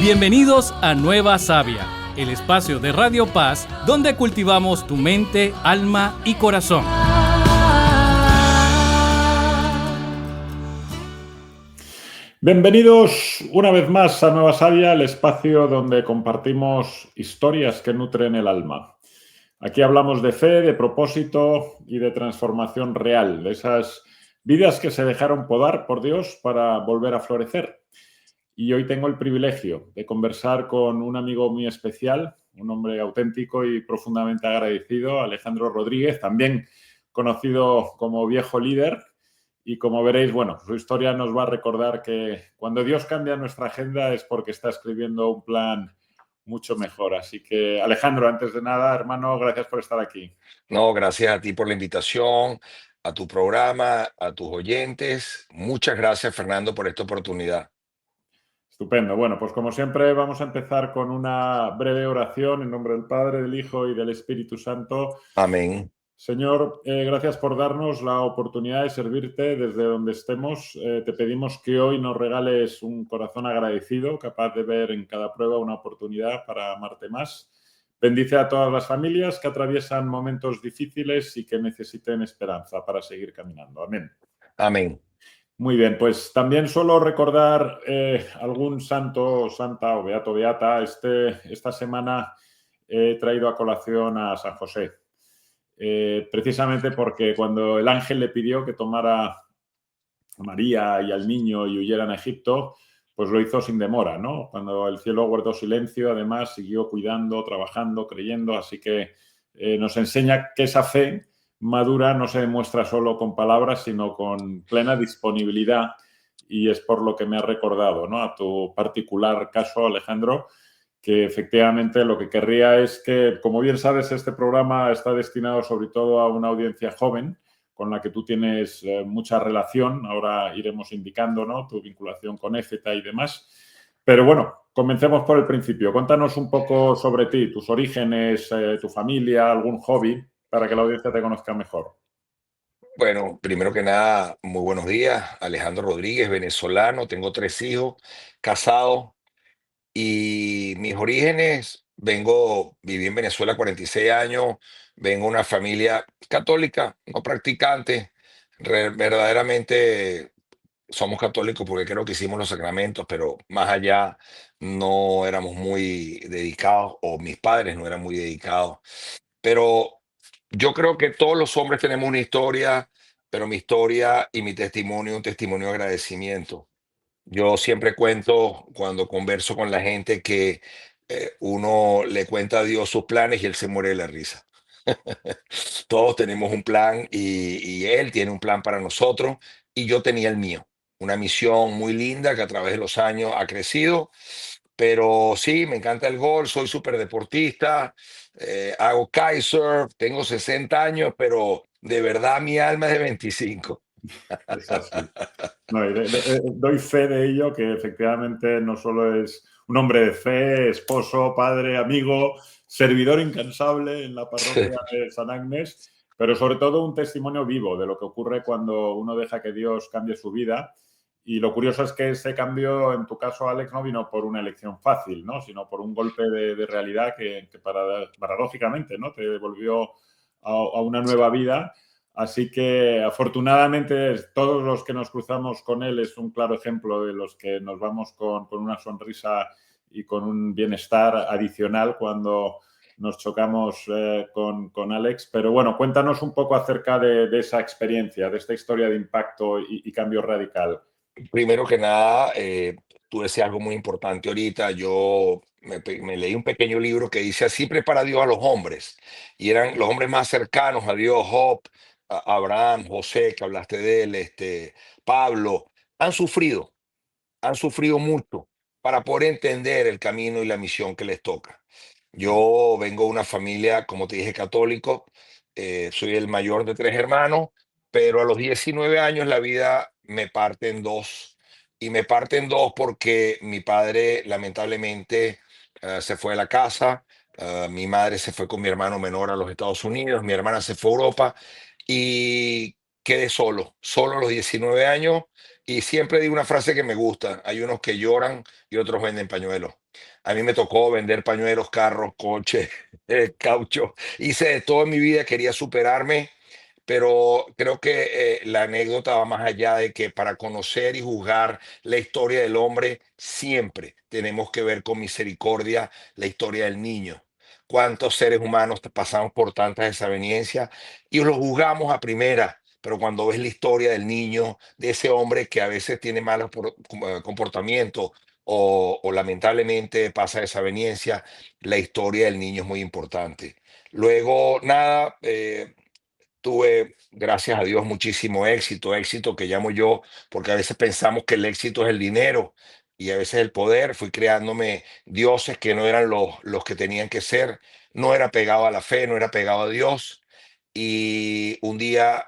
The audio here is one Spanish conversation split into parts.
Bienvenidos a Nueva Sabia, el espacio de Radio Paz donde cultivamos tu mente, alma y corazón. Bienvenidos una vez más a Nueva Sabia, el espacio donde compartimos historias que nutren el alma. Aquí hablamos de fe, de propósito y de transformación real, de esas vidas que se dejaron podar por Dios para volver a florecer. Y hoy tengo el privilegio de conversar con un amigo muy especial, un hombre auténtico y profundamente agradecido, Alejandro Rodríguez, también conocido como Viejo Líder. Y como veréis, bueno, su historia nos va a recordar que cuando Dios cambia nuestra agenda es porque está escribiendo un plan mucho mejor. Así que, Alejandro, antes de nada, hermano, gracias por estar aquí. No, gracias a ti por la invitación, a tu programa, a tus oyentes. Muchas gracias, Fernando, por esta oportunidad. Estupendo. Bueno, pues como siempre vamos a empezar con una breve oración en nombre del Padre, del Hijo y del Espíritu Santo. Amén. Señor, gracias por darnos la oportunidad de servirte desde donde estemos. Te pedimos que hoy nos regales un corazón agradecido, capaz de ver en cada prueba una oportunidad para amarte más. Bendice a todas las familias que atraviesan momentos difíciles y que necesiten esperanza para seguir caminando. Amén. Amén. Muy bien, pues también suelo recordar algún santo, santa o beato, beata. Esta semana he traído a colación a San José. Precisamente porque cuando el ángel le pidió que tomara a María y al niño y huyeran a Egipto, pues lo hizo sin demora, ¿no? Cuando el cielo guardó silencio, además siguió cuidando, trabajando, creyendo, así que nos enseña que esa fe madura no se demuestra solo con palabras, sino con plena disponibilidad, y es por lo que me ha recordado, ¿no?, a tu particular caso, Alejandro, que efectivamente lo que querría es que, como bien sabes, este programa está destinado sobre todo a una audiencia joven con la que tú tienes mucha relación. Ahora iremos indicando, ¿no?, tu vinculación con EFETA y demás. Pero bueno, comencemos por el principio. Cuéntanos un poco sobre ti, tus orígenes, tu familia, algún hobby, para que la audiencia te conozca mejor. Bueno, primero que nada, muy buenos días. Alejandro Rodríguez, venezolano, tengo 3 hijos, casado y mis orígenes, viví en Venezuela 46 años, vengo de una familia católica, no practicante, verdaderamente. Somos católicos porque creo que hicimos los sacramentos, pero más allá no éramos muy dedicados, o mis padres no eran muy dedicados. Pero yo creo que todos los hombres tenemos una historia, pero mi historia y mi testimonio, un testimonio de agradecimiento. Yo siempre cuento cuando converso con la gente que uno le cuenta a Dios sus planes y él se muere de la risa. Todos tenemos un plan y él tiene un plan para nosotros y yo tenía el mío. Una misión muy linda que a través de los años ha crecido, pero sí, me encanta el golf, soy súper deportista, hago kitesurf, tengo 60 años, pero de verdad mi alma es de 25. Es así. No, y doy fe de ello, que efectivamente no solo es un hombre de fe, esposo, padre, amigo, servidor incansable en la parroquia de San Agnes, pero sobre todo un testimonio vivo de lo que ocurre cuando uno deja que Dios cambie su vida. Y lo curioso es que ese cambio, en tu caso, Alex, no vino por una elección fácil, ¿no?, sino por un golpe de realidad que paradójicamente, ¿no?, te devolvió a una nueva vida. Así que, afortunadamente, todos los que nos cruzamos con él es un claro ejemplo de los que nos vamos con una sonrisa y con un bienestar adicional cuando nos chocamos con Alex. Pero bueno, cuéntanos un poco acerca de esa experiencia, de esta historia de impacto y cambio radical. Primero que nada, tú decías algo muy importante ahorita. Yo me leí un pequeño libro que dice así prepara Dios a los hombres. Y eran los hombres más cercanos a Dios: Job, Abraham, José, que hablaste de él, Pablo. Han sufrido, han sufrido mucho para poder entender el camino y la misión que les toca. Yo vengo de una familia, como te dije, católico. Soy el mayor de 3 hermanos, pero a los 19 años la vida me parte en dos. Y me parte en dos porque mi padre lamentablemente se fue de la casa. Mi madre se fue con mi hermano menor a los Estados Unidos, mi hermana se fue a Europa y quedé solo, solo a los 19 años, y siempre digo una frase que me gusta: hay unos que lloran y otros venden pañuelos. A mí me tocó vender pañuelos, carros, coches, caucho, hice de todo en mi vida, quería superarme, pero creo que la anécdota va más allá de que para conocer y juzgar la historia del hombre, siempre tenemos que ver con misericordia la historia del niño. ¿Cuántos seres humanos pasamos por tantas desavenencias y los juzgamos a primera? Pero cuando ves la historia del niño, de ese hombre que a veces tiene malos comportamientos o lamentablemente pasa desaveniencia, la historia del niño es muy importante. Luego, nada, tuve, gracias a Dios, muchísimo éxito, éxito que llamo yo, porque a veces pensamos que el éxito es el dinero y a veces el poder. Fui creándome dioses que no eran los que tenían que ser. No era pegado a la fe, no era pegado a Dios. Y un día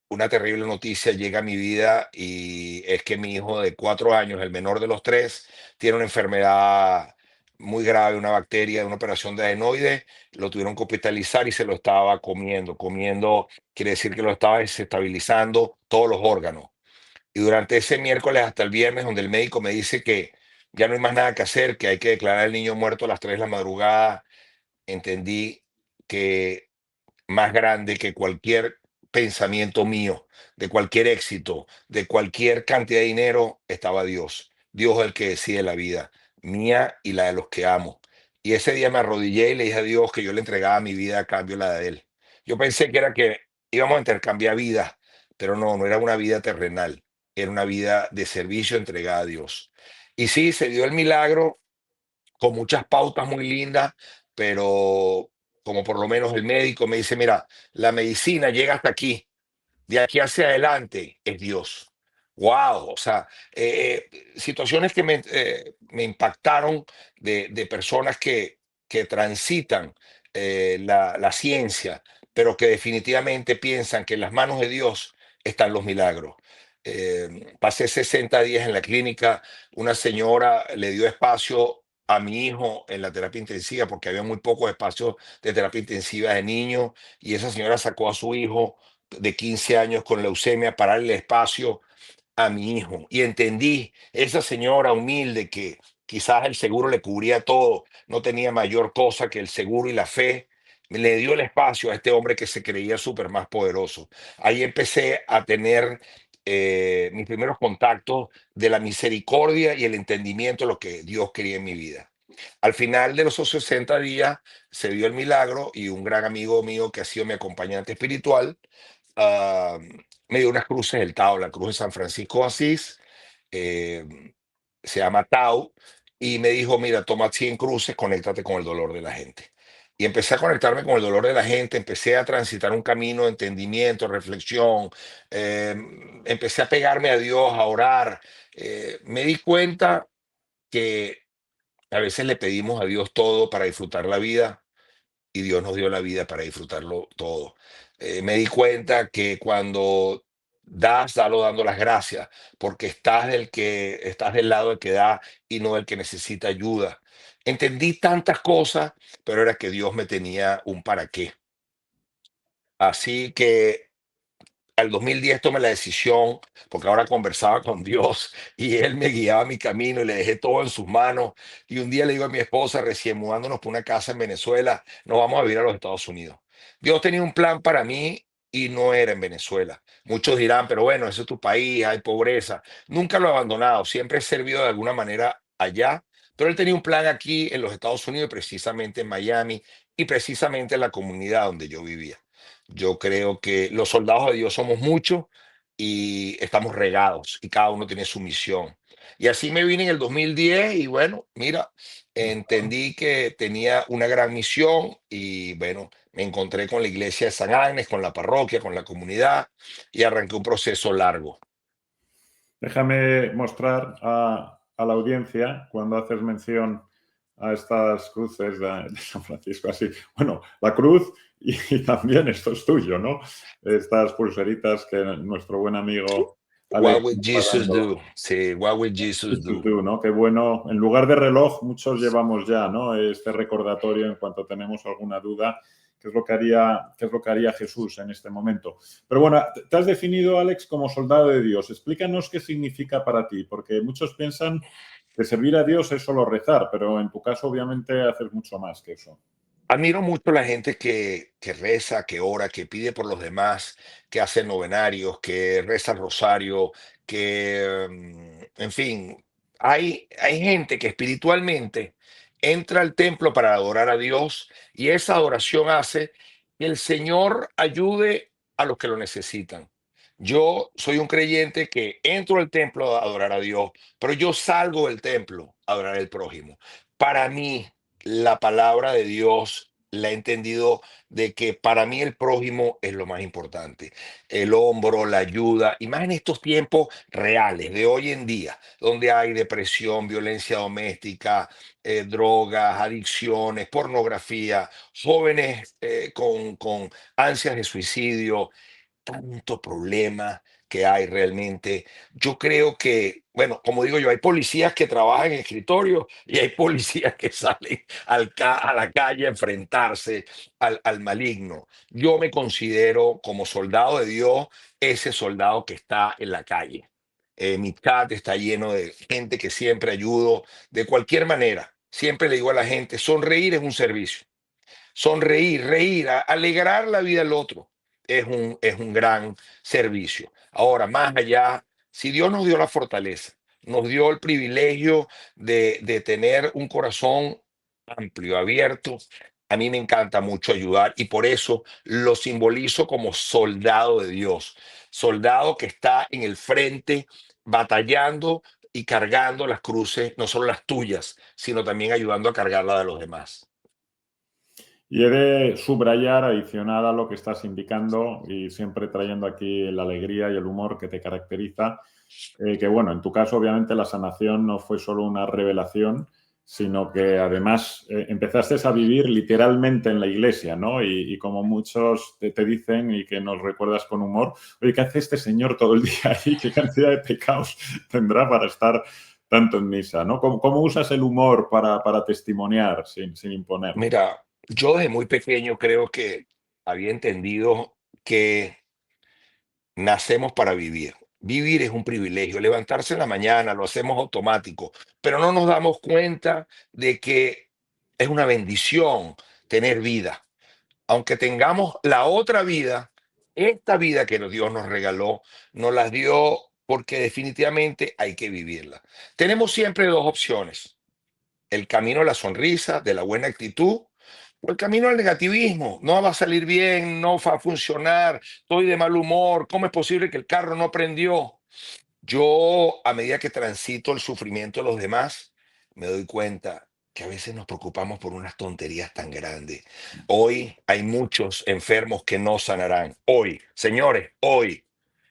una terrible noticia llega a mi vida, y es que mi hijo de 4 años, el menor de los tres, tiene una enfermedad muy grave, una bacteria, una operación de adenoides. Lo tuvieron que hospitalizar y se lo estaba comiendo. Comiendo quiere decir que lo estaba desestabilizando todos los órganos. Y durante ese miércoles hasta el viernes, donde el médico me dice que ya no hay más nada que hacer, que hay que declarar al niño muerto a las 3 de la madrugada, entendí que más grande que cualquier pensamiento mío, de cualquier éxito, de cualquier cantidad de dinero, estaba Dios. Dios es el que decide la vida, mía y la de los que amo. Y ese día me arrodillé y le dije a Dios que yo le entregaba mi vida a cambio la de Él. Yo pensé que era que íbamos a intercambiar vidas, pero no, no era una vida terrenal, era una vida de servicio entregada a Dios. Y sí, se dio el milagro con muchas pautas muy lindas, pero como por lo menos el médico me dice: mira, la medicina llega hasta aquí, de aquí hacia adelante es Dios. Wow, o sea, situaciones que me impactaron de personas que transitan la ciencia, pero que definitivamente piensan que en las manos de Dios están los milagros. Pasé 60 días en la clínica. Una señora le dio espacio a mi hijo en la terapia intensiva porque había muy pocos espacios de terapia intensiva de niños, y esa señora sacó a su hijo de 15 años con leucemia para darle espacio a mi hijo. Y entendí, esa señora humilde que quizás el seguro le cubría todo, no tenía mayor cosa que el seguro y la fe, le dio el espacio a este hombre que se creía súper más poderoso. Ahí empecé a tener mis primeros contactos de la misericordia y el entendimiento de lo que Dios quería en mi vida. Al final de los 60 días se dio el milagro, y un gran amigo mío que ha sido mi acompañante espiritual, ah, me dio unas cruces del Tao, la cruz de San Francisco de Asís, eh, se llama Tao, y me dijo: mira, toma 100 cruces, conéctate con el dolor de la gente. Y empecé a conectarme con el dolor de la gente, empecé a transitar un camino de entendimiento, reflexión, eh, empecé a pegarme a Dios, a orar. Me di cuenta que a veces le pedimos a Dios todo para disfrutar la vida, y Dios nos dio la vida para disfrutarlo todo. Me di cuenta que cuando das, dalo dando las gracias, porque estás del lado del que da y no del que necesita ayuda. Entendí tantas cosas, pero era que Dios me tenía un para qué. Así que al 2010 tomé la decisión, porque ahora conversaba con Dios y Él me guiaba mi camino, y le dejé todo en sus manos. Y un día le digo a mi esposa, recién mudándonos por una casa en Venezuela: nos vamos a vivir a los Estados Unidos. Dios tenía un plan para mí y no era en Venezuela. Muchos dirán, pero bueno, ese es tu país, hay pobreza. Nunca lo he abandonado, siempre he servido de alguna manera allá, pero Él tenía un plan aquí en los Estados Unidos, precisamente en Miami, y precisamente en la comunidad donde yo vivía. Yo creo que los soldados de Dios somos muchos y estamos regados, y cada uno tiene su misión. Y así me vine en el 2010, y bueno, mira, entendí que tenía una gran misión, y bueno, me encontré con la iglesia de San Agnes, con la parroquia, con la comunidad, y arranqué un proceso largo. Déjame mostrar a la audiencia, cuando haces mención a estas cruces de San Francisco, así. Bueno, la cruz y también esto es tuyo, ¿no? Estas pulseritas que nuestro buen amigo What Alex would nos va Jesus dando. do? Sí, what would Jesus Tú, do? tú, ¿no? Qué bueno. En lugar de reloj, muchos llevamos ya, ¿no? Este recordatorio en cuanto tenemos alguna duda. qué es lo que haría Jesús en este momento. Pero bueno, te has definido, Alex, como soldado de Dios. Explícanos qué significa para ti, porque muchos piensan que servir a Dios es solo rezar, pero en tu caso obviamente haces mucho más que eso. Admiro mucho la gente que reza, que ora, que pide por los demás, que hace novenarios, que reza el rosario, en fin, hay gente que espiritualmente entra al templo para adorar a Dios y esa adoración hace que el Señor ayude a los que lo necesitan. Yo soy un creyente que entro al templo a adorar a Dios, pero yo salgo del templo a adorar al prójimo. Para mí, la palabra de Dios la he entendido de que para mí el prójimo es lo más importante. El hombro, la ayuda, y más en estos tiempos reales de hoy en día, donde hay depresión, violencia doméstica, drogas, adicciones, pornografía, jóvenes con ansias de suicidio, tanto problema que hay realmente. Yo creo que, bueno, como digo yo, hay policías que trabajan en escritorio y hay policías que salen a la calle a enfrentarse al maligno. Yo me considero como soldado de Dios ese soldado que está en la calle. Mi chat está lleno de gente que siempre ayudo de cualquier manera. Siempre le digo a la gente, sonreír es un servicio. Sonreír, reír, alegrar la vida del otro es un gran servicio. Ahora, más allá, si Dios nos dio la fortaleza, nos dio el privilegio de tener un corazón amplio, abierto, a mí me encanta mucho ayudar y por eso lo simbolizo como soldado de Dios, soldado que está en el frente batallando y cargando las cruces, no solo las tuyas, sino también ayudando a cargar la de los demás. Y he de subrayar, adicional a lo que estás indicando y siempre trayendo aquí la alegría y el humor que te caracteriza, que bueno, en tu caso obviamente la sanación no fue solo una revelación, sino que además empezaste a vivir literalmente en la iglesia, ¿no? Y como muchos te dicen y que nos recuerdas con humor, oye, ¿qué hace este señor todo el día ahí? ¿Qué cantidad de pecados tendrá para estar tanto en misa, ¿no? ¿Cómo usas el humor para testimoniar sin imponer? Mira, yo desde muy pequeño creo que había entendido que nacemos para vivir. Vivir es un privilegio. Levantarse en la mañana lo hacemos automático, pero no nos damos cuenta de que es una bendición tener vida. Aunque tengamos la otra vida, esta vida que Dios nos regaló, nos las dio porque definitivamente hay que vivirla. Tenemos siempre dos opciones: el camino a la sonrisa, de la buena actitud, o el camino al negativismo. No va a salir bien, no va a funcionar, estoy de mal humor, ¿cómo es posible que el carro no prendió? Yo, a medida que transito el sufrimiento de los demás, me doy cuenta que a veces nos preocupamos por unas tonterías tan grandes. Hoy hay muchos enfermos que no sanarán. Hoy, señores, hoy.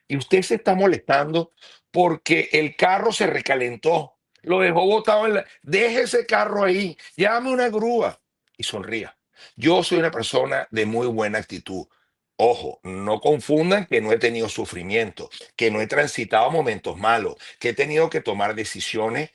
Y usted se está molestando porque el carro se recalentó, lo dejó botado Deje ese carro ahí, llame una grúa y sonría. Yo soy una persona de muy buena actitud. Ojo, no confundan que no he tenido sufrimiento, que no he transitado momentos malos, que he tenido que tomar decisiones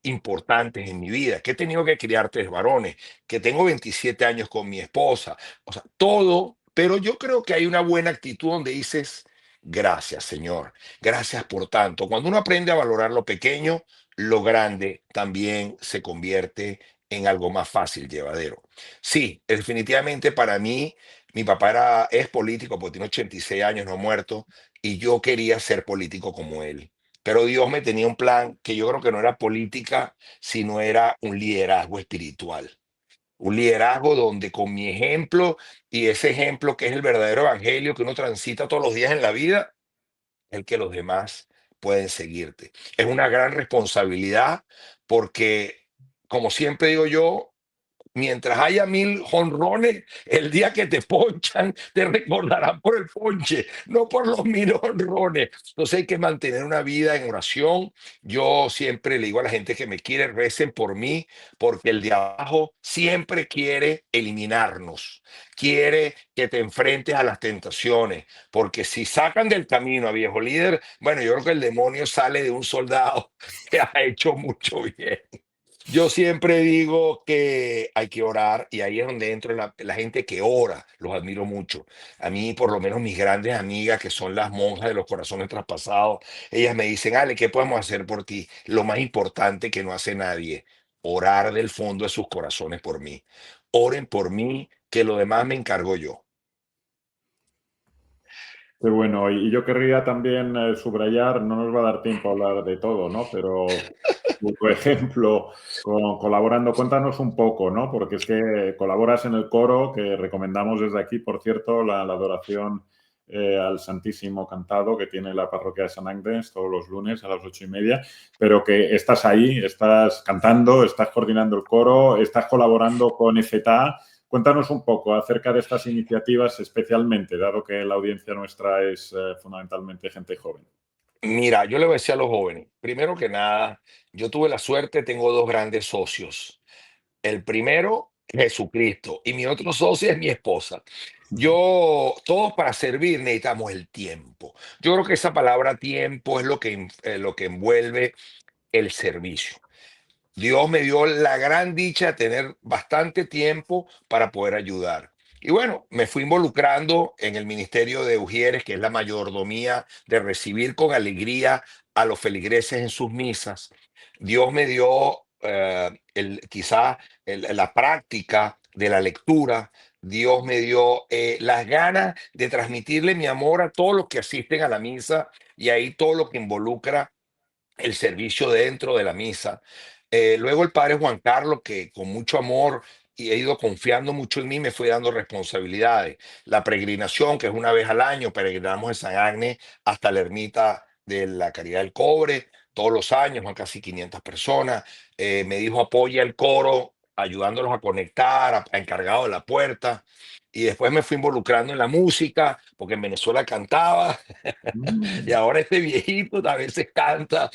importantes en mi vida, que he tenido que criar tres varones, que tengo 27 años con mi esposa, o sea, todo, pero yo creo que hay una buena actitud donde dices, gracias, Señor. Gracias por tanto. Cuando uno aprende a valorar lo pequeño, lo grande también se convierte en algo más fácil, llevadero. Sí, definitivamente para mí, mi papá es político porque tiene 86 años, no ha muerto, y yo quería ser político como él. Pero Dios me tenía un plan que yo creo que no era política, sino era un liderazgo espiritual. Un liderazgo donde con mi ejemplo y ese ejemplo que es el verdadero evangelio que uno transita todos los días en la vida, el que los demás pueden seguirte. Es una gran responsabilidad porque, como siempre digo yo, mientras haya 1000 jonrones, el día que te ponchan, te recordarán por el ponche, no por los 1000 jonrones. Entonces hay que mantener una vida en oración. Yo siempre le digo a la gente que me quiere, recen por mí, porque el de abajo siempre quiere eliminarnos, quiere que te enfrentes a las tentaciones, porque si sacan del camino a viejo líder, bueno, yo creo que el demonio sale de un soldado que ha hecho mucho bien. Yo siempre digo que hay que orar y ahí es donde entra la gente que ora, los admiro mucho. A mí, por lo menos mis grandes amigas, que son las monjas de los corazones traspasados, ellas me dicen, Ale, ¿qué podemos hacer por ti? Lo más importante que no hace nadie, orar del fondo de sus corazones por mí. Oren por mí, que lo demás me encargo yo. Qué bueno, y yo querría también subrayar, no nos va a dar tiempo a hablar de todo, ¿no? Pero tu ejemplo colaborando, cuéntanos un poco, ¿no? Porque es que colaboras en el coro, que recomendamos desde aquí, por cierto, la adoración al Santísimo cantado que tiene la parroquia de San Agnes todos los lunes a las 8:30, pero que estás ahí, estás cantando, estás coordinando el coro, estás colaborando con FTA. Cuéntanos un poco acerca de estas iniciativas, especialmente, dado que la audiencia nuestra es fundamentalmente gente joven. Mira, yo le voy a decir a los jóvenes, primero que nada, yo tuve la suerte, tengo dos grandes socios. El primero, Jesucristo, y mi otro socio es mi esposa. Todos para servir necesitamos el tiempo. Yo creo que esa palabra tiempo es lo que envuelve el servicio. Dios me dio la gran dicha de tener bastante tiempo para poder ayudar. Y bueno, me fui involucrando en el ministerio de Ujieres, que es la mayordomía de recibir con alegría a los feligreses en sus misas. Dios me dio quizá la práctica de la lectura. Dios me dio las ganas de transmitirle mi amor a todos los que asisten a la misa y ahí todo lo que involucra el servicio dentro de la misa. Luego el padre Juan Carlos, que con mucho amor y he ido confiando mucho en mí, me fue dando responsabilidades. La peregrinación, que es una vez al año, peregrinamos de San Agnes hasta la ermita de la Caridad del Cobre, todos los años, van casi 500 personas. Me dijo apoya el coro, ayudándolos a conectar, encargado de la puerta. Y después me fui involucrando en la música, porque en Venezuela cantaba, y Mm. ahora este viejito a veces canta.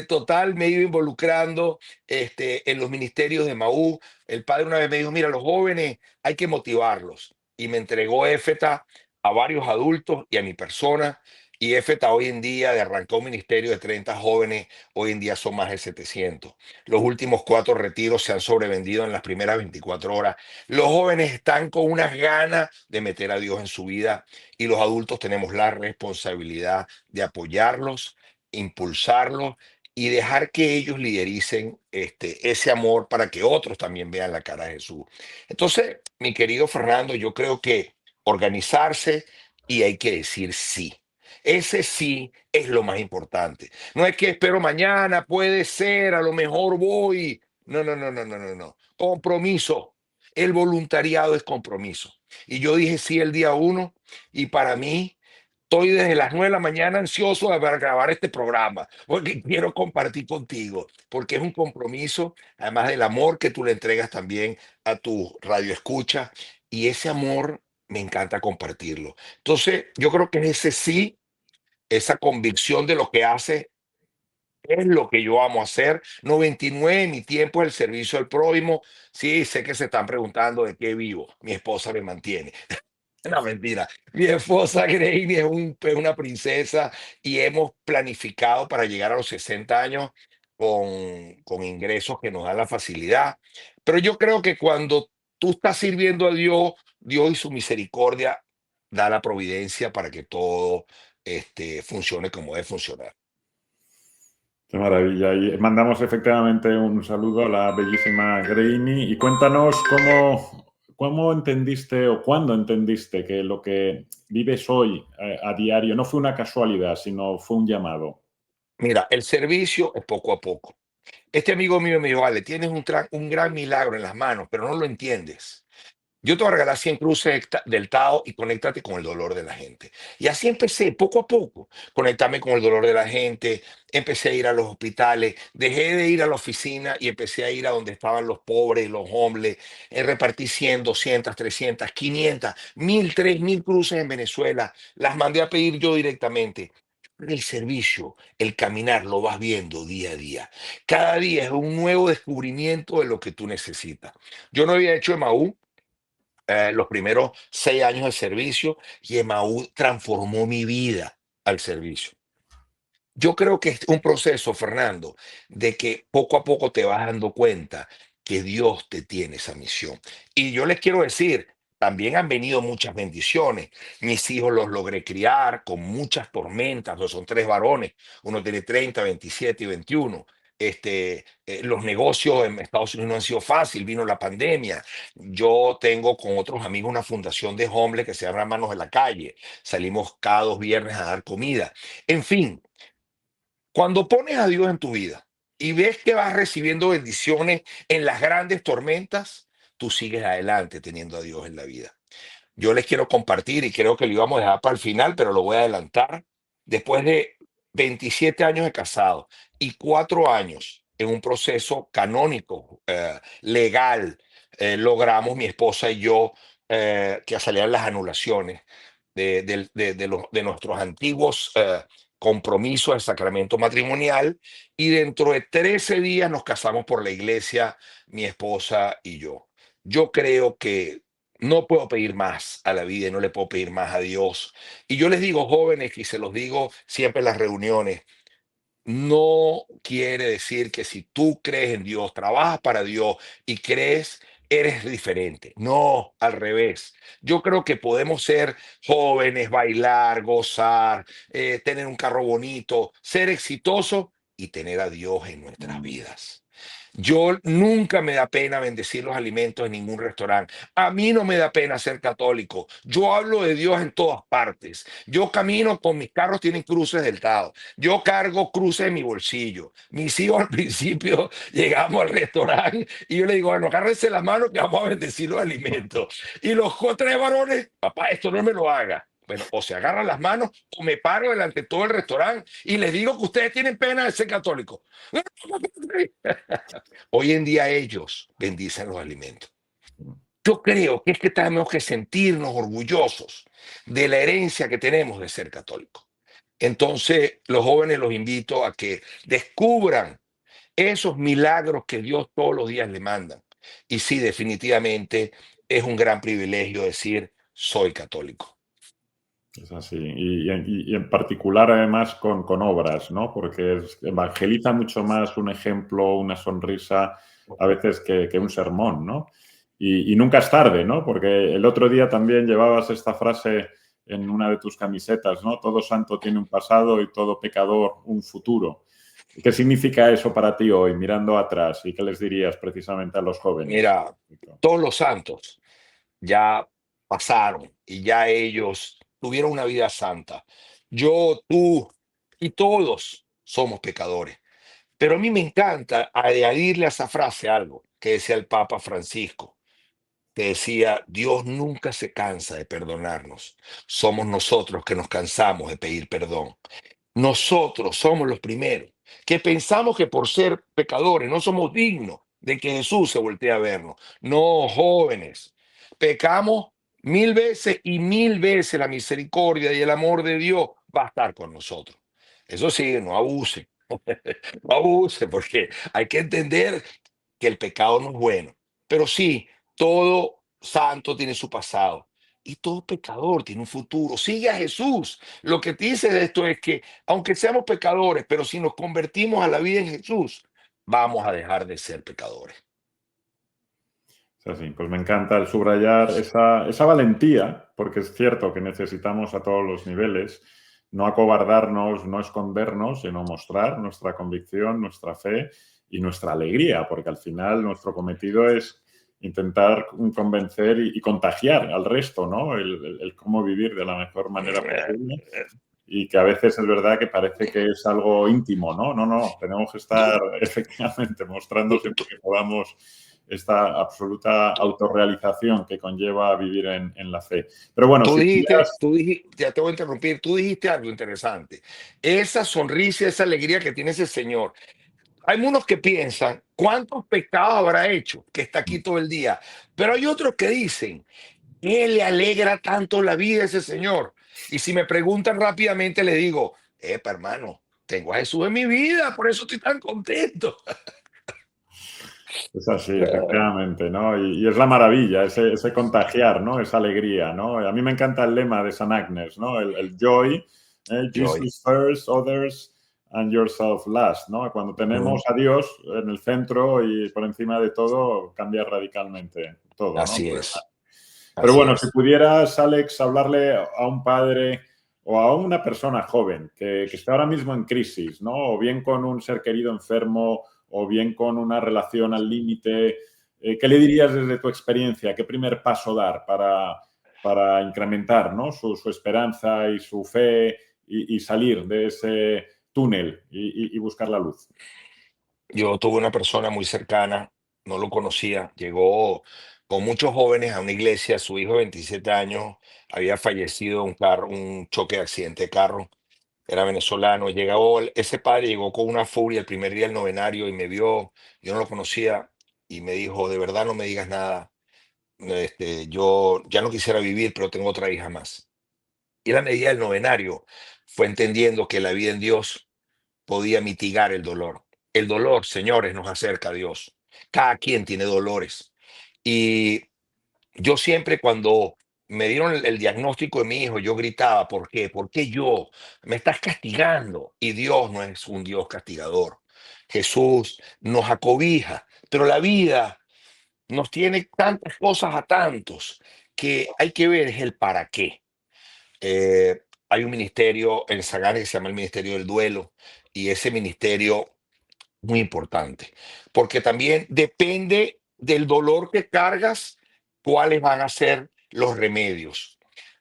Total, me he ido involucrando en los ministerios de Maú. El padre una vez me dijo, mira, los jóvenes hay que motivarlos. Y me entregó Éfeta a varios adultos y a mi persona. Y Éfeta hoy en día, de arrancó un ministerio de 30 jóvenes, hoy en día son más de 700. Los últimos 4 retiros se han sobrevendido en las primeras 24 horas. Los jóvenes están con unas ganas de meter a Dios en su vida y los adultos tenemos la responsabilidad de apoyarlos, impulsarlos y dejar que ellos lidericen ese amor para que otros también vean la cara de Jesús. Entonces, mi querido Fernando, yo creo que organizarse y hay que decir sí. Ese sí es lo más importante. No es que espero mañana, puede ser, a lo mejor voy. No, no, no, no, no, no, no. Compromiso. El voluntariado es compromiso. Y yo dije sí el día uno y para mí estoy desde las 9 de la mañana ansioso para grabar este programa, porque quiero compartir contigo, porque es un compromiso, además del amor que tú le entregas también a tu radio escucha, y ese amor me encanta compartirlo. Entonces, yo creo que ese sí, esa convicción de lo que hace es lo que yo amo hacer. 99, mi tiempo es el servicio al prójimo. Sí, sé que se están preguntando de qué vivo. Mi esposa me mantiene. No, mentira. Mi esposa Greini es una princesa y hemos planificado para llegar a los 60 años con ingresos que nos dan la facilidad. Pero yo creo que cuando tú estás sirviendo a Dios, Dios y su misericordia da la providencia para que todo funcione como debe funcionar. Qué maravilla. Y mandamos efectivamente un saludo a la bellísima Greini y cuéntanos cómo entendiste o cuándo entendiste que lo que vives hoy a diario no fue una casualidad, sino fue un llamado. Mira, el servicio es poco a poco. Este amigo mío me dijo, vale, tienes un gran milagro en las manos, pero no lo entiendes. Yo te voy a regalar 100 cruces del Tao y conéctate con el dolor de la gente. Y así empecé, poco a poco, conectarme con el dolor de la gente, empecé a ir a los hospitales, dejé de ir a la oficina y empecé a ir a donde estaban los pobres, los hombres, repartí 100, 200, 300, 500, 1000, 3000 cruces en Venezuela, las mandé a pedir yo directamente. El servicio, el caminar, lo vas viendo día a día. Cada día es un nuevo descubrimiento de lo que tú necesitas. Yo no había hecho Emaú los primeros 6 años de servicio y Emaú transformó mi vida al servicio. Yo creo que es un proceso, Fernando, de que poco a poco te vas dando cuenta que Dios te tiene esa misión. Y yo les quiero decir, también han venido muchas bendiciones. Mis hijos los logré criar con muchas tormentas, son tres varones, uno tiene 30, 27 y 21. Los negocios en Estados Unidos no han sido fácil, vino la pandemia. Yo tengo con otros amigos una fundación de homeless que se llama Manos de la Calle. Salimos cada 2 viernes a dar comida. En fin, cuando pones a Dios en tu vida y ves que vas recibiendo bendiciones en las grandes tormentas, tú sigues adelante teniendo a Dios en la vida. Yo les quiero compartir y creo que lo íbamos a dejar para el final, pero lo voy a adelantar. Después de 27 años de casado y 4 años en un proceso canónico, legal, logramos mi esposa y yo que salieran las anulaciones de nuestros antiguos compromisos del sacramento matrimonial y dentro de 13 días nos casamos por la iglesia, mi esposa y yo. Yo creo que no puedo pedir más a la vida y no le puedo pedir más a Dios. Y yo les digo, jóvenes, y se los digo siempre en las reuniones, no quiere decir que si tú crees en Dios, trabajas para Dios y crees, eres diferente. No, al revés. Yo creo que podemos ser jóvenes, bailar, gozar, tener un carro bonito, ser exitosos y tener a Dios en nuestras vidas. Yo nunca me da pena bendecir los alimentos en ningún restaurante. A mí no me da pena ser católico. Yo hablo de Dios en todas partes. Yo camino con mis carros, tienen cruces del lado. Yo cargo cruces en mi bolsillo. Mis hijos al principio llegamos al restaurante y yo le digo, bueno, agárrense las manos que vamos a bendecir los alimentos. Y los tres varones, papá, esto no me lo haga. Bueno, o se agarran las manos o me paro delante de todo el restaurante y les digo que ustedes tienen pena de ser católicos. Hoy en día ellos bendicen los alimentos. Yo creo que es que tenemos que sentirnos orgullosos de la herencia que tenemos de ser católicos. Entonces, los jóvenes los invito a que descubran esos milagros que Dios todos los días le manda. Y sí, definitivamente es un gran privilegio decir, soy católico. Es así. Y en particular, además, con obras, ¿no? Porque evangeliza mucho más un ejemplo, una sonrisa, a veces que un sermón, ¿no? Y nunca es tarde, ¿no? Porque el otro día también llevabas esta frase en una de tus camisetas, ¿no? Todo santo tiene un pasado y todo pecador un futuro. ¿Qué significa eso para ti hoy, mirando atrás? ¿Y qué les dirías precisamente a los jóvenes? Mira, todos los santos ya pasaron y ya ellos tuvieron una vida santa. Yo, tú y todos somos pecadores. Pero a mí me encanta añadirle a esa frase algo que decía el Papa Francisco, que decía, Dios nunca se cansa de perdonarnos. Somos nosotros que nos cansamos de pedir perdón. Nosotros somos los primeros que pensamos que por ser pecadores no somos dignos de que Jesús se voltee a vernos. No, jóvenes, pecamos 1000 veces y 1000 veces la misericordia y el amor de Dios va a estar con nosotros. Eso sí, no abuse, no abuse, porque hay que entender que el pecado no es bueno. Pero sí, todo santo tiene su pasado y todo pecador tiene un futuro. Sigue a Jesús. Lo que te dice de esto es que aunque seamos pecadores, pero si nos convertimos a la vida en Jesús, vamos a dejar de ser pecadores. Es así, pues me encanta el subrayar esa valentía, porque es cierto que necesitamos a todos los niveles no acobardarnos, no escondernos, sino mostrar nuestra convicción, nuestra fe y nuestra alegría, porque al final nuestro cometido es intentar convencer y contagiar al resto, ¿no? El cómo vivir de la mejor manera posible. Y que a veces es verdad que parece que es algo íntimo, ¿no? No, tenemos que estar efectivamente mostrando siempre que podamos esta absoluta autorrealización que conlleva vivir en la fe. Pero bueno, Tú si dijiste, pudieras... tú dijiste, ya te voy a interrumpir, tú dijiste algo interesante. Esa sonrisa, esa alegría que tiene ese señor. Hay unos que piensan, ¿cuántos pecados habrá hecho que está aquí todo el día? Pero hay otros que dicen, ¿qué le alegra tanto la vida a ese señor? Y si me preguntan rápidamente, le digo, hermano, tengo a Jesús en mi vida, por eso estoy tan contento. Es así, efectivamente, ¿no? Y es la maravilla, ese contagiar, ¿no? Esa alegría, ¿no? A mí me encanta el lema de San Agnes, ¿no? El joy, Joy. Jesus first, others, and yourself last, ¿no? Cuando tenemos a Dios en el centro y por encima de todo, cambia radicalmente todo, ¿no? Así Pues, es, pero así bueno, si es. pudieras, Alex, hablarle a un padre o a una persona joven que está ahora mismo en crisis, ¿no? O bien con un ser querido enfermo, o bien con una relación al límite, ¿qué le dirías desde tu experiencia? ¿Qué primer paso dar para incrementar, ¿no? su esperanza y su fe y salir de ese túnel y buscar la luz? Yo tuve una persona muy cercana, no lo conocía, llegó con muchos jóvenes a una iglesia, su hijo de 27 años había fallecido en un carro, un choque de accidente de carro, era venezolano, ese padre llegó con una furia el primer día del novenario y me vio, yo no lo conocía y me dijo, de verdad no me digas nada, yo ya no quisiera vivir, pero tengo otra hija más. Y la medida del novenario fue entendiendo que la vida en Dios podía mitigar el dolor. El dolor, señores, nos acerca a Dios. Cada quien tiene dolores. Y yo siempre cuando me dieron el diagnóstico de mi hijo, yo gritaba, ¿por qué? ¿Por qué yo? Me estás castigando. Y Dios no es un Dios castigador. Jesús nos acobija, pero la vida nos tiene tantas cosas a tantos que hay que ver es el para qué. Hay un ministerio en Sagari que se llama el Ministerio del Duelo y ese ministerio muy importante, porque también depende del dolor que cargas, cuáles van a ser los remedios.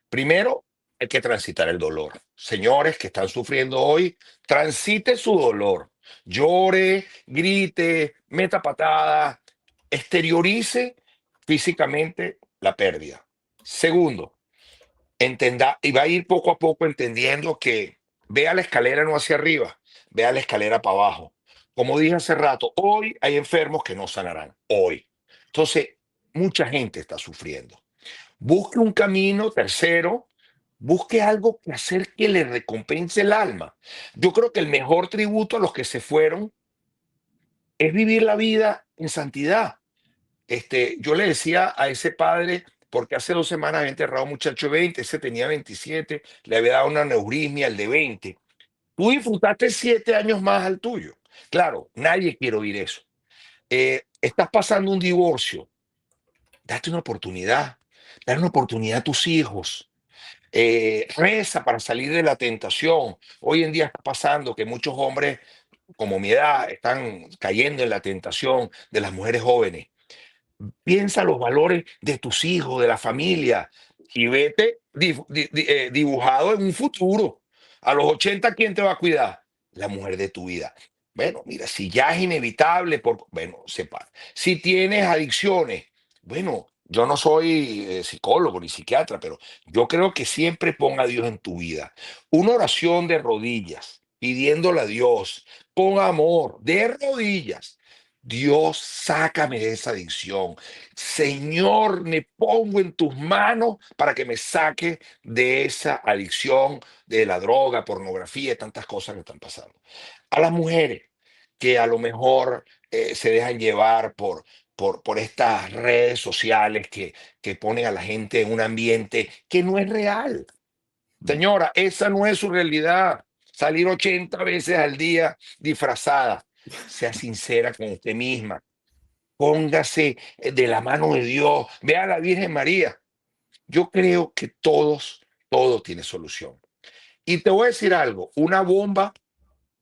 Primero, hay que transitar el dolor. Señores que están sufriendo hoy, transite su dolor. Llore, grite, meta patada, exteriorice físicamente la pérdida. Segundo, entenda, y va a ir poco a poco entendiendo que vea la escalera no hacia arriba, vea la escalera para abajo. Como dije hace rato, hoy hay enfermos que no sanarán, hoy. Entonces, mucha gente está sufriendo. Busque un camino, tercero, busque algo que hacer que le recompense el alma. Yo creo que el mejor tributo a los que se fueron es vivir la vida en santidad. Yo le decía a ese padre, porque hace 2 semanas había enterrado a un muchacho de 20, ese tenía 27, le había dado una neurismia al de 20. Tú disfrutaste 7 años más al tuyo. Claro, nadie quiere oír eso. Estás pasando un divorcio, date una oportunidad a tus hijos. Reza para salir de la tentación. Hoy en día está pasando que muchos hombres, como mi edad, están cayendo en la tentación de las mujeres jóvenes. Piensa los valores de tus hijos, de la familia, y vete dibujado en un futuro. A los 80, ¿quién te va a cuidar? La mujer de tu vida. Bueno, mira, si ya es inevitable, bueno, sepa. Si tienes adicciones, bueno, yo no soy psicólogo ni psiquiatra, pero yo creo que siempre ponga a Dios en tu vida. Una oración de rodillas, pidiéndole a Dios, con amor, de rodillas. Dios, sácame de esa adicción. Señor, me pongo en tus manos para que me saque de esa adicción de la droga, pornografía y tantas cosas que están pasando. A las mujeres que a lo mejor se dejan llevar por estas redes sociales que ponen a la gente en un ambiente que no es real. Señora, esa no es su realidad. Salir 80 veces al día disfrazada. Sea sincera con usted misma. Póngase de la mano de Dios. Vea a la Virgen María. Yo creo que todo tiene solución. Y te voy a decir algo. Una bomba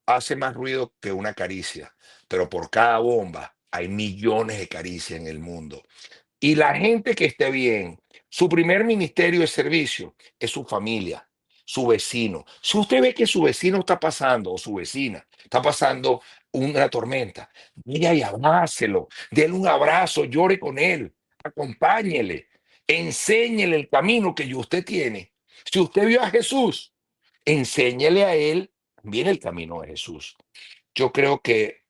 hace más ruido que una caricia, pero por cada bomba hay millones de caricias en el mundo. Y la gente que esté bien, su primer ministerio de servicio es su familia, su vecino. Si usted ve que su vecino está pasando o su vecina está pasando una tormenta, vaya y abrácelo, déle un abrazo, llore con él, acompáñele, enséñele el camino que usted tiene. Si usted vio a Jesús, enséñele a él también el camino de Jesús. Yo creo que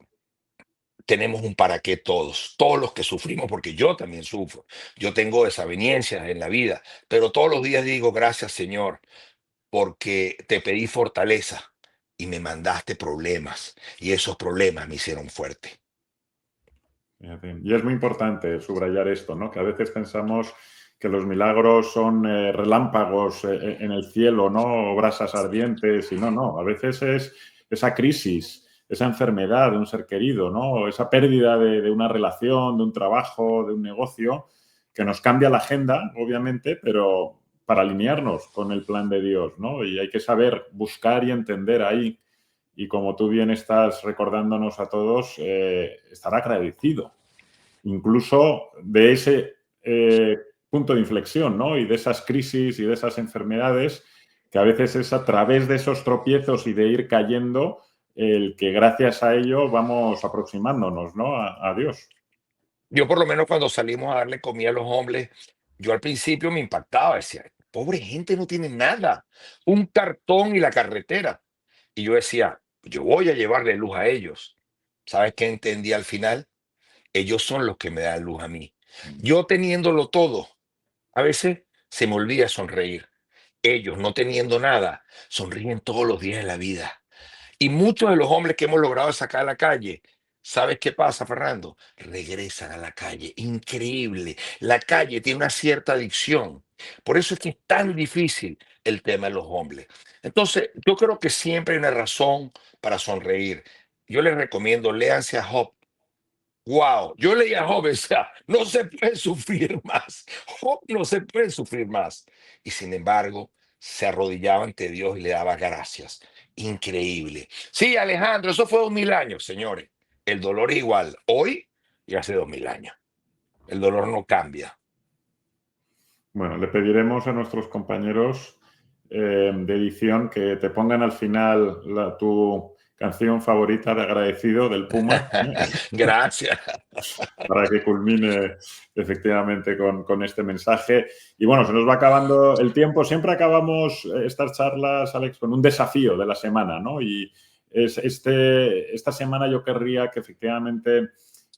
tenemos un para qué todos los que sufrimos, porque yo también sufro. Yo tengo desavenencias en la vida, pero todos los días digo, gracias Señor, porque te pedí fortaleza y me mandaste problemas, y esos problemas me hicieron fuerte. Fíjate. Y es muy importante subrayar esto, ¿no? Que a veces pensamos que los milagros son relámpagos en el cielo, ¿no? O brasas ardientes, y no, no. A veces es esa crisis, esa enfermedad de un ser querido, ¿no? Esa pérdida de una relación, de un trabajo, de un negocio, que nos cambia la agenda, obviamente, pero para alinearnos con el plan de Dios, ¿no? Y hay que saber buscar y entender ahí. Y como tú bien estás recordándonos a todos, estar agradecido, incluso de ese punto de inflexión, ¿no? Y de esas crisis y de esas enfermedades, que a veces es a través de esos tropiezos y de ir cayendo el que gracias a ello vamos aproximándonos, ¿no? a Dios. Yo por lo menos cuando salimos a darle comida a los hombres, yo al principio me impactaba, decía, pobre gente no tiene nada, un cartón y la carretera. Y yo decía, yo voy a llevarle luz a ellos. ¿Sabes qué entendí al final? Ellos son los que me dan luz a mí. Yo teniéndolo todo, a veces se me olvida sonreír. Ellos no teniendo nada, sonríen todos los días de la vida. Y muchos de los hombres que hemos logrado sacar a la calle, ¿sabes qué pasa, Fernando? Regresan a la calle. Increíble. La calle tiene una cierta adicción. Por eso es que es tan difícil el tema de los hombres. Entonces, yo creo que siempre hay una razón para sonreír. Yo les recomiendo, léanse a Job. Wow, yo leía a Job y decía, no se puede sufrir más. Job no se puede sufrir más. Y sin embargo, se arrodillaba ante Dios y le daba gracias. Increíble. Sí, Alejandro, eso fue 2000 años, señores. El dolor es igual hoy y hace 2000 años. El dolor no cambia. Bueno, le pediremos a nuestros compañeros de edición que te pongan al final tu canción favorita de agradecido del Puma. Gracias. Para que culmine efectivamente con este mensaje. Y bueno, se nos va acabando el tiempo. Siempre acabamos estas charlas, Alex, con un desafío de la semana, ¿no? Y esta semana yo querría que efectivamente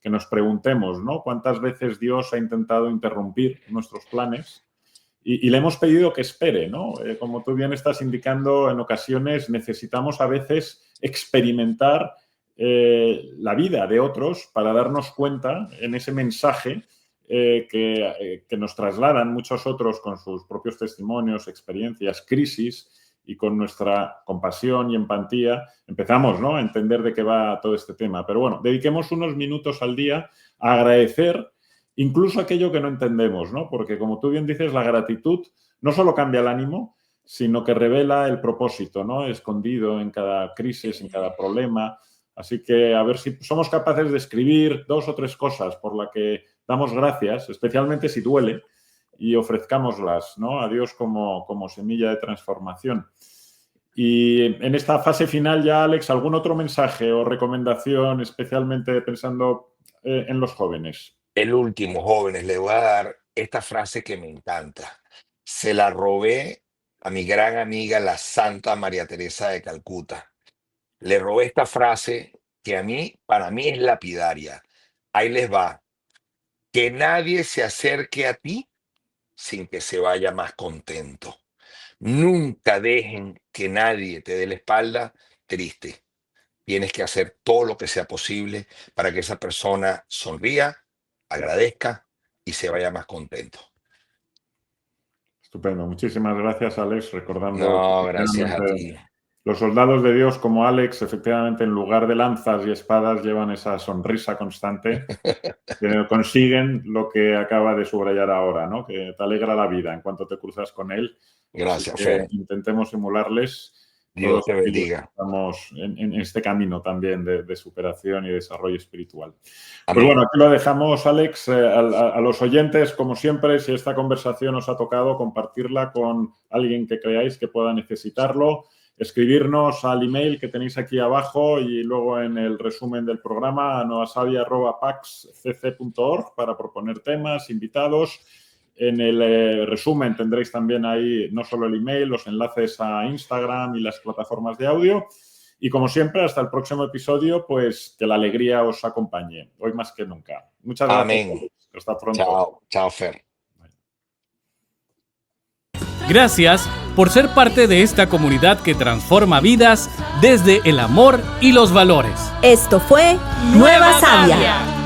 que nos preguntemos, ¿no? ¿Cuántas veces Dios ha intentado interrumpir nuestros planes? Y le hemos pedido que espere, ¿no? Como tú bien estás indicando, en ocasiones necesitamos a veces experimentar la vida de otros para darnos cuenta en ese mensaje que nos trasladan muchos otros con sus propios testimonios, experiencias, crisis, y con nuestra compasión y empatía empezamos, ¿no?, a entender de qué va todo este tema. Pero bueno, dediquemos unos minutos al día a agradecer incluso aquello que no entendemos, ¿no? Porque como tú bien dices, la gratitud no solo cambia el ánimo, sino que revela el propósito, ¿no?, escondido en cada crisis, en cada problema. Así que a ver si somos capaces de escribir 2 o 3 cosas por las que damos gracias, especialmente si duele, y ofrezcámoslas, ¿no?, a Dios como semilla de transformación. Y en esta fase final ya, Alex, ¿algún otro mensaje o recomendación, especialmente pensando en los jóvenes? El último, jóvenes, le voy a dar esta frase que me encanta. Se la robé a mi gran amiga, la Santa María Teresa de Calcuta. Le robé esta frase que para mí es lapidaria. Ahí les va. Que nadie se acerque a ti sin que se vaya más contento. Nunca dejen que nadie te dé la espalda triste. Tienes que hacer todo lo que sea posible para que esa persona sonría, agradezca y se vaya más contento. Estupendo. Muchísimas gracias, Alex, recordando No, gracias a ti. los soldados de Dios como Alex, efectivamente, en lugar de lanzas y espadas, llevan esa sonrisa constante que consiguen lo que acaba de subrayar ahora, ¿no? Que te alegra la vida en cuanto te cruzas con él. Gracias, Fer. Fer. Intentemos emularles. Dios te bendiga. Estamos en este camino también de superación y desarrollo espiritual. Amén. Pues bueno, aquí lo dejamos, Alex. A los oyentes, como siempre, si esta conversación os ha tocado, compartirla con alguien que creáis que pueda necesitarlo. Escribirnos al email que tenéis aquí abajo y luego en el resumen del programa a noasavia@paxcc.org para proponer temas, invitados. En el resumen tendréis también ahí no solo el email, los enlaces a Instagram y las plataformas de audio. Y como siempre, hasta el próximo episodio, pues que la alegría os acompañe, hoy más que nunca. Muchas gracias. Amén. Hasta pronto. Chao, chao, Fer. Gracias por ser parte de esta comunidad que transforma vidas desde el amor y los valores. Esto fue Nueva Savia.